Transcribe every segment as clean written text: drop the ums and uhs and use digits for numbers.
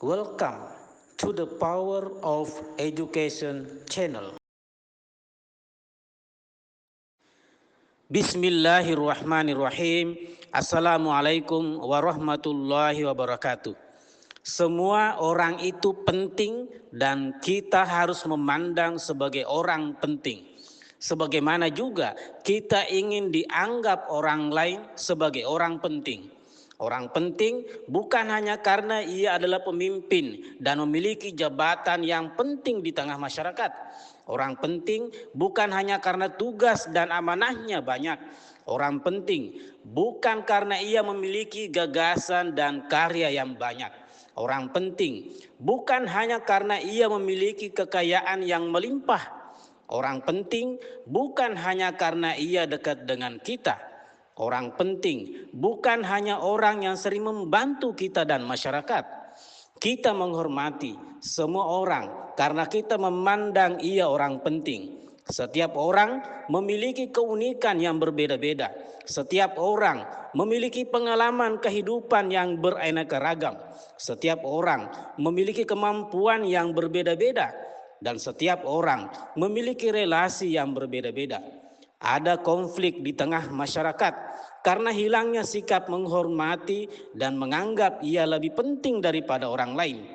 Welcome to the Power of Education channel. Bismillahirrahmanirrahim. Assalamualaikum warahmatullahi wabarakatuh. Semua orang itu penting dan kita harus memandang sebagai orang penting. Sebagaimana juga kita ingin dianggap orang lain sebagai orang penting. Orang penting bukan hanya karena ia adalah pemimpin dan memiliki jabatan yang penting di tengah masyarakat. Orang penting bukan hanya karena tugas dan amanahnya banyak. Orang penting bukan karena ia memiliki gagasan dan karya yang banyak. Orang penting bukan hanya karena ia memiliki kekayaan yang melimpah. Orang penting bukan hanya karena ia dekat dengan kita. Orang penting bukan hanya orang yang sering membantu kita dan masyarakat. Kita menghormati semua orang karena kita memandang ia orang penting. Setiap orang memiliki keunikan yang berbeda-beda. Setiap orang memiliki pengalaman kehidupan yang beraneka ragam. Setiap orang memiliki kemampuan yang berbeda-beda. Dan setiap orang memiliki relasi yang berbeda-beda. Ada konflik di tengah masyarakat karena hilangnya sikap menghormati dan menganggap ia lebih penting daripada orang lain.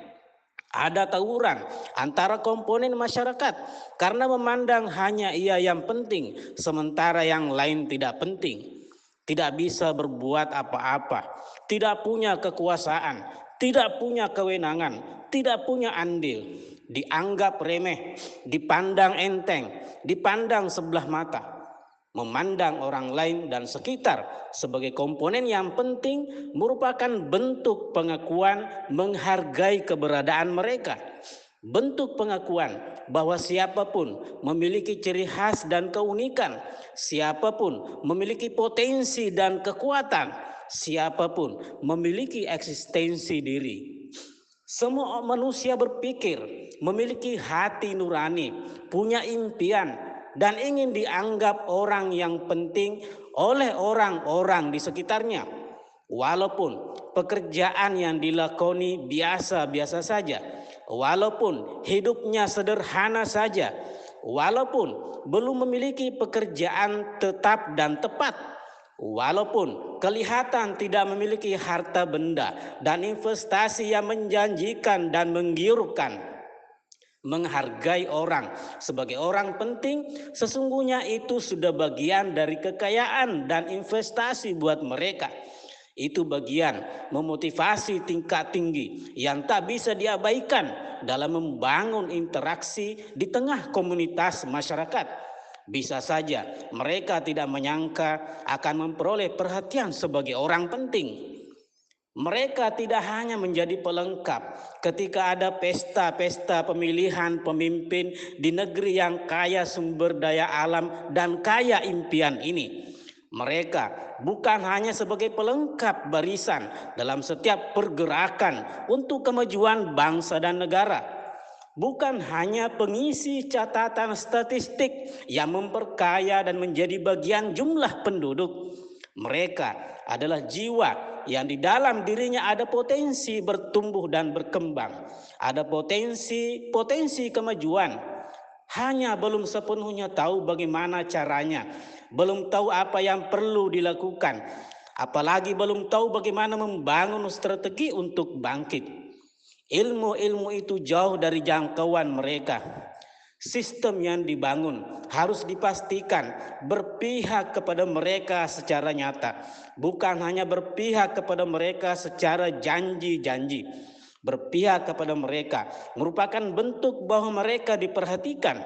Ada tawuran antara komponen masyarakat karena memandang hanya ia yang penting sementara yang lain tidak penting. Tidak bisa berbuat apa-apa, tidak punya kekuasaan, tidak punya kewenangan, tidak punya andil. Dianggap remeh, dipandang enteng, dipandang sebelah mata. Memandang orang lain dan sekitar sebagai komponen yang penting merupakan bentuk pengakuan menghargai keberadaan mereka. Bentuk pengakuan bahwa siapapun memiliki ciri khas dan keunikan, siapapun memiliki potensi dan kekuatan, siapapun memiliki eksistensi diri. Semua manusia berpikir, memiliki hati nurani, punya impian, dan ingin dianggap orang yang penting oleh orang-orang di sekitarnya. Walaupun pekerjaan yang dilakoni biasa-biasa saja, walaupun hidupnya sederhana saja, walaupun belum memiliki pekerjaan tetap dan tepat, walaupun kelihatan tidak memiliki harta benda dan investasi yang menjanjikan dan menggiurkan. Menghargai orang sebagai orang penting sesungguhnya itu sudah bagian dari kekayaan dan investasi buat mereka. Itu bagian memotivasi tingkat tinggi yang tak bisa diabaikan dalam membangun interaksi di tengah komunitas masyarakat. Bisa saja mereka tidak menyangka akan memperoleh perhatian sebagai orang penting. Mereka tidak hanya menjadi pelengkap ketika ada pesta-pesta pemilihan pemimpin di negeri yang kaya sumber daya alam dan kaya impian ini. Mereka bukan hanya sebagai pelengkap barisan dalam setiap pergerakan untuk kemajuan bangsa dan negara. Bukan hanya pengisi catatan statistik yang memperkaya dan menjadi bagian jumlah penduduk. Mereka adalah jiwa yang di dalam dirinya ada potensi bertumbuh dan berkembang. Ada potensi kemajuan. Hanya belum sepenuhnya tahu bagaimana caranya. Belum tahu apa yang perlu dilakukan. Apalagi belum tahu bagaimana membangun strategi untuk bangkit. Ilmu-ilmu itu jauh dari jangkauan mereka. Sistem yang dibangun harus dipastikan berpihak kepada mereka secara nyata, bukan hanya berpihak kepada mereka secara janji-janji. Berpihak kepada mereka merupakan bentuk bahwa mereka diperhatikan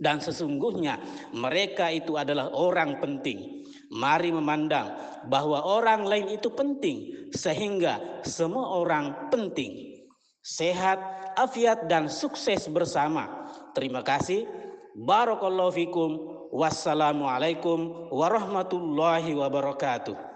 dan sesungguhnya mereka itu adalah orang penting. Mari memandang bahwa orang lain itu penting sehingga semua orang penting. Sehat, afiat dan sukses bersama. Terima kasih. Barakallahu fikum. Wassalamualaikum warahmatullahi wabarakatuh.